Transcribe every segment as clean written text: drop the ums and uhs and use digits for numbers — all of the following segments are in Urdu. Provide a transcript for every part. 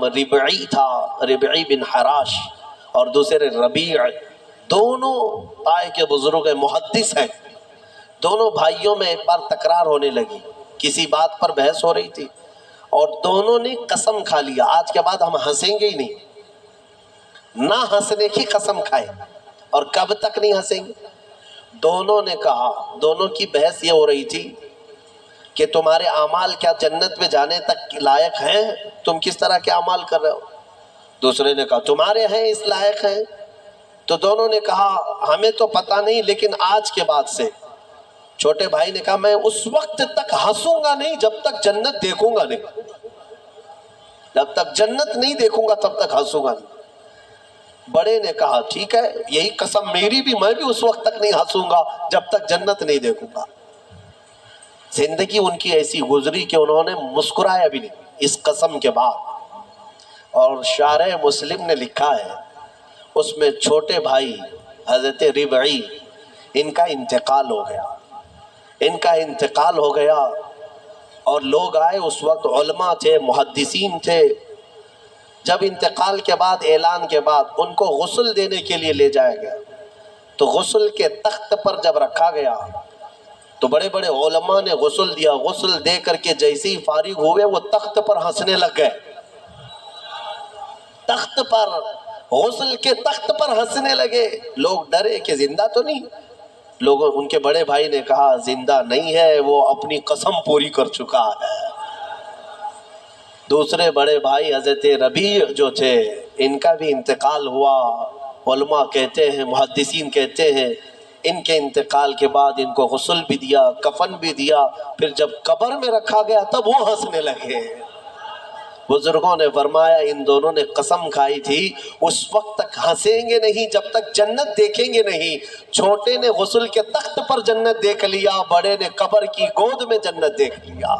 ربعی تھا، ربعی بن حراش، اور دوسرے ربیع، دونوں طائف کے بزرگ محدث ہیں۔ دونوں بھائیوں میں ایک بار تکرار ہونے لگی، کسی بات پر بحث ہو رہی تھی اور دونوں نے قسم کھا لیا آج کے بعد ہم ہنسیں گے ہی نہیں، نہ ہنسنے کی قسم کھائے۔ اور کب تک نہیں ہنسیں گے؟ دونوں نے کہا، دونوں کی بحث یہ ہو رہی تھی کہ تمہارے اعمال کیا جنت میں جانے تک لائق ہیں؟ تم کس طرح کے اعمال کر رہے ہو؟ دوسرے نے کہا تمہارے ہیں اس لائق ہیں۔ تو دونوں نے کہا ہمیں تو پتہ نہیں، لیکن آج کے بعد سے، چھوٹے بھائی نے کہا میں اس وقت تک ہنسوں گا نہیں جب تک جنت دیکھوں گا نہیں، جب تک جنت نہیں دیکھوں گا تب تک ہنسوں گا نہیں۔ بڑے نے کہا ٹھیک ہے، یہی قسم میری بھی، میں بھی اس وقت تک نہیں ہنسوں گا جب تک جنت نہیں دیکھوں گا۔ زندگی ان کی ایسی گزری کہ انہوں نے مسکرایا بھی نہیں اس قسم کے بعد۔ اور شارح مسلم نے لکھا ہے اس میں چھوٹے بھائی حضرت ربعی، ان کا انتقال ہو گیا، ان کا انتقال ہو گیا۔ اور لوگ آئے، اس وقت علماء تھے، محدثین تھے۔ جب انتقال کے بعد، اعلان کے بعد ان کو غسل دینے کے لیے لے جایا گیا، تو غسل کے تخت پر جب رکھا گیا تو بڑے بڑے علماء نے غسل دیا۔ غسل دے کر کے جیسے ہی فارغ ہوئے وہ تخت پر ہنسنے لگ گئے، تخت پر، غسل کے تخت پر ہنسنے لگے۔ لوگ ڈرے کہ زندہ تو نہیں؟ لوگوں، ان کے بڑے بھائی نے کہا زندہ نہیں ہے، وہ اپنی قسم پوری کر چکا ہے۔ دوسرے بڑے بھائی حضرت ربیع جو تھے، ان کا بھی انتقال ہوا۔ علماء کہتے ہیں، محدثین کہتے ہیں ان کے انتقال کے بعد ان کو غسل بھی دیا، کفن بھی دیا، پھر جب قبر میں رکھا گیا تب وہ ہنسنے لگے۔ بزرگوں نے فرمایا ان دونوں نے قسم کھائی تھی اس وقت تک ہنسیں گے نہیں جب تک جنت دیکھیں گے نہیں۔ چھوٹے نے غسل کے تخت پر جنت دیکھ لیا، بڑے نے قبر کی گود میں جنت دیکھ لیا۔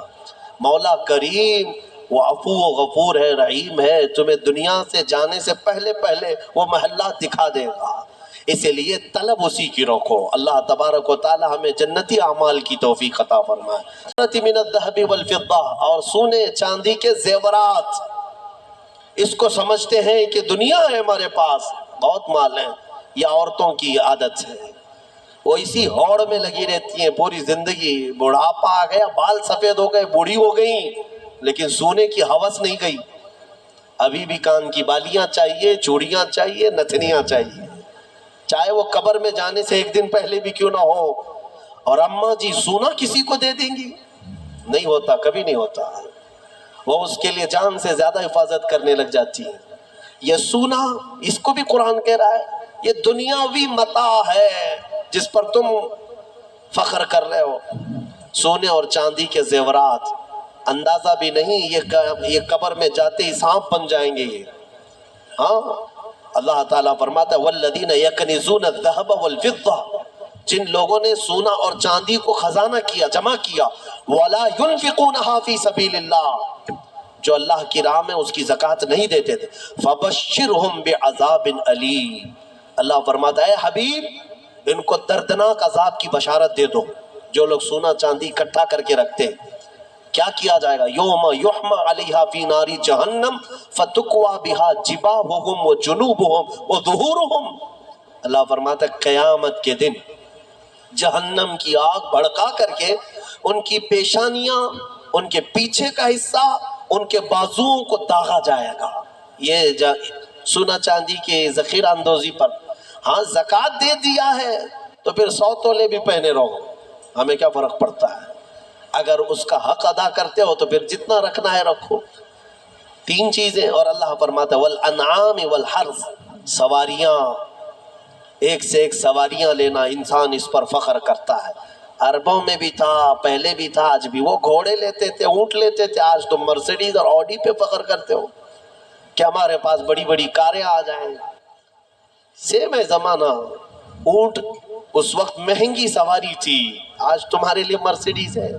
مولا کریم وہ عفو و غفور ہے، رحیم ہے، تمہیں دنیا سے جانے سے پہلے پہلے وہ محلہ دکھا دے گا، اسی لیے طلب اسی کی رکھو۔ اللہ تبارک و تعالی ہمیں جنتی اعمال کی توفیق عطا فرمائے۔ من الذهب والفضہ، اور سونے چاندی کے زیورات، اس کو سمجھتے ہیں کہ دنیا ہے ہمارے پاس، بہت مال ہے۔ یہ عورتوں کی عادت ہے، وہ اسی ہوڑ میں لگی رہتی ہیں پوری زندگی، بڑھاپا آ گیا، بال سفید ہو گئے، بوڑھی ہو گئیں، لیکن سونے کی ہوس نہیں گئی۔ ابھی بھی کان کی بالیاں چاہیے، چوڑیاں چاہیے، نتھنیاں چاہیے، چاہے وہ قبر میں جانے سے ایک دن پہلے بھی کیوں نہ ہو۔ اور اماں جی سونا کسی کو دے دیں گی؟ نہیں ہوتا، کبھی نہیں ہوتا۔ وہ اس کے لیے جان سے زیادہ حفاظت کرنے لگ جاتی ہے۔ یہ سونا، اس کو بھی قرآن کہہ رہا ہے یہ دنیاوی متاع ہے جس پر تم فخر کر رہے ہو۔ سونے اور چاندی کے زیورات، اندازہ بھی نہیں یہ قبر میں جاتے ہی سانپ بن جائیں گے یہ۔ ہاں، اللہ تعالیٰ فرماتا ہے والذین یکنزون الذهب والفضہ، جن لوگوں نے سونا اور چاندی کو خزانہ کیا، جمع کیا، ولا ينفقونها فی سبیل اللہ، جو اللہ کی راہ میں اس کی زکوٰۃ نہیں دیتے تھے، فبشرهم بعذاب علیم، اللہ فرماتا ہے حبیب ان کو دردناک عذاب کی بشارت دے دو۔ جو لوگ سونا چاندی اکٹھا کر کے رکھتے ہیں، کیا کیا جائے گا؟ یوم یحمى علیہا فی نار جہنم فتکوی بہا جباہہم وجنوبہم وظہورہم، اللہ فرماتا ہے قیامت کے دن جہنم کی آگ بھڑکا کر کے ان کی پیشانیاں، ان کے پیچھے کا حصہ، ان کے بازوؤں کو داغا جائے گا۔ یہ سونا چاندی کے ذخیرہ اندوزی پر۔ ہاں زکوٰۃ دے دیا ہے تو پھر 100 تولے بھی پہنے رہو، ہمیں کیا فرق پڑتا ہے؟ اگر اس کا حق ادا کرتے ہو تو پھر جتنا رکھنا ہے رکھو۔ 3 چیزیں، اور اللہ فرماتا ہے والانعام والحرث، سواریاں، ایک سے ایک سواریاں لینا، انسان اس پر فخر کرتا ہے۔ عربوں میں بھی تھا، پہلے بھی تھا، آج بھی وہ گھوڑے لیتے تھے، اونٹ لیتے تھے۔ آج تم مرسیڈیز اور آڈی پہ فخر کرتے ہو کہ ہمارے پاس بڑی بڑی کاریں آ جائیں۔ سیم ہے زمانہ، اونٹ اس وقت مہنگی سواری تھی، آج تمہارے لیے مرسیڈیز ہے۔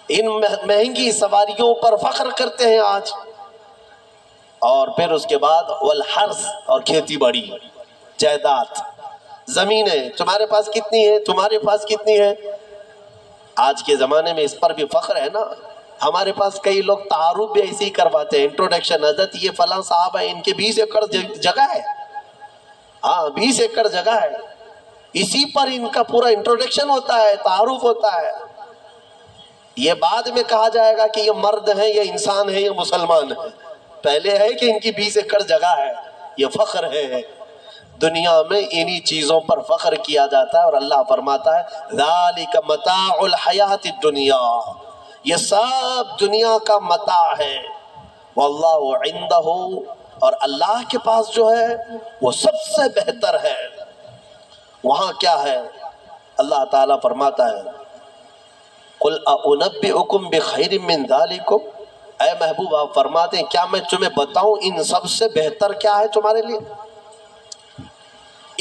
ان مہنگی سواریوں پر فخر کرتے ہیں آج۔ اور پھر اس کے بعد والحرث، اور کھیتی باڑی، جائیداد، زمینیں تمہارے پاس کتنی ہے، تمہارے پاس کتنی ہے؟ آج کے زمانے میں اس پر بھی فخر ہے نا، ہمارے پاس کئی لوگ تعارف بھی ایسے ہی کرواتے ہیں، انٹروڈکشن، حضرت یہ فلاں صاحب ہے، ان کے 20 ایکڑ جگہ ہے، ہاں 20 ایکڑ جگہ ہے، اسی پر ان کا پورا انٹروڈکشن ہوتا ہے، تعارف ہوتا ہے۔ یہ بعد میں کہا جائے گا کہ یہ مرد ہیں، یہ انسان ہے، یہ مسلمان ہے، پہلے ہے کہ ان کی 20 ایکڑ جگہ ہے، یہ فخر ہے۔ دنیا میں انہی چیزوں پر فخر کیا جاتا ہے، اور اللہ فرماتا ہے ذالک متاع الحیات الدنیا، یہ سب دنیا کا متاع ہے، واللہ عندہ، اور اللہ کے پاس جو ہے وہ سب سے بہتر ہے۔ وہاں کیا ہے؟ اللہ تعالیٰ فرماتا ہے قل اُنَبِّئُكُم بِخَيْرٍ مِّن ذَلِكُمْ، اے محبوب آپ فرماتے ہیں کیا میں تمہیں بتاؤں ان سب سے بہتر کیا ہے تمہارے لیے؟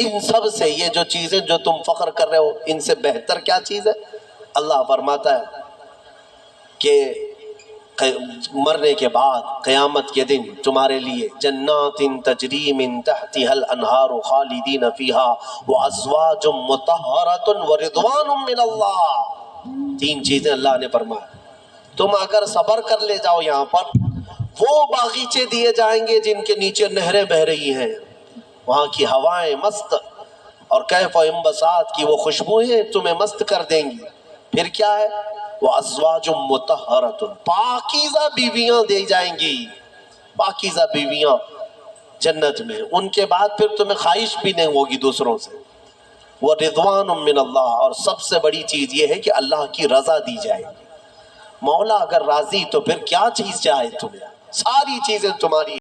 ان سب سے، یہ جو چیزیں جو تم فخر کر رہے ہو، ان سے بہتر کیا چیز ہے؟ اللہ فرماتا ہے کہ مرنے کے بعد قیامت کے دن تمہارے لیے جنات تجری من تحتها الانہار خالدین فیہا وازواج مطہرۃ ورضوان من اللہ، 3 چیزیں اللہ نے فرمایا، تم اگر صبر کر لے جاؤ یہاں پر، وہ باغیچے دیے جائیں گے جن کے نیچے نہریں بہہ رہی ہیں، وہاں کی ہوائیں مست، اور کیف انبساط کی وہ خوشبوئیں تمہیں مست کر دیں گی۔ پھر کیا ہے؟ وَأَزْوَاجٌ مُطَهَّرَةٌ، پاکیزہ بیویاں دی جائیں گی، پاکیزہ بیویاں جنت میں، ان کے بعد پھر تمہیں خواہش بھی نہیں ہوگی دوسروں سے۔ وَرِضْوَانٌ مِّنَ اللَّهِ، اور سب سے بڑی چیز یہ ہے کہ اللہ کی رضا دی جائے گی۔ مولا اگر راضی تو پھر کیا چیز چاہے تمہیں، ساری چیزیں تمہاری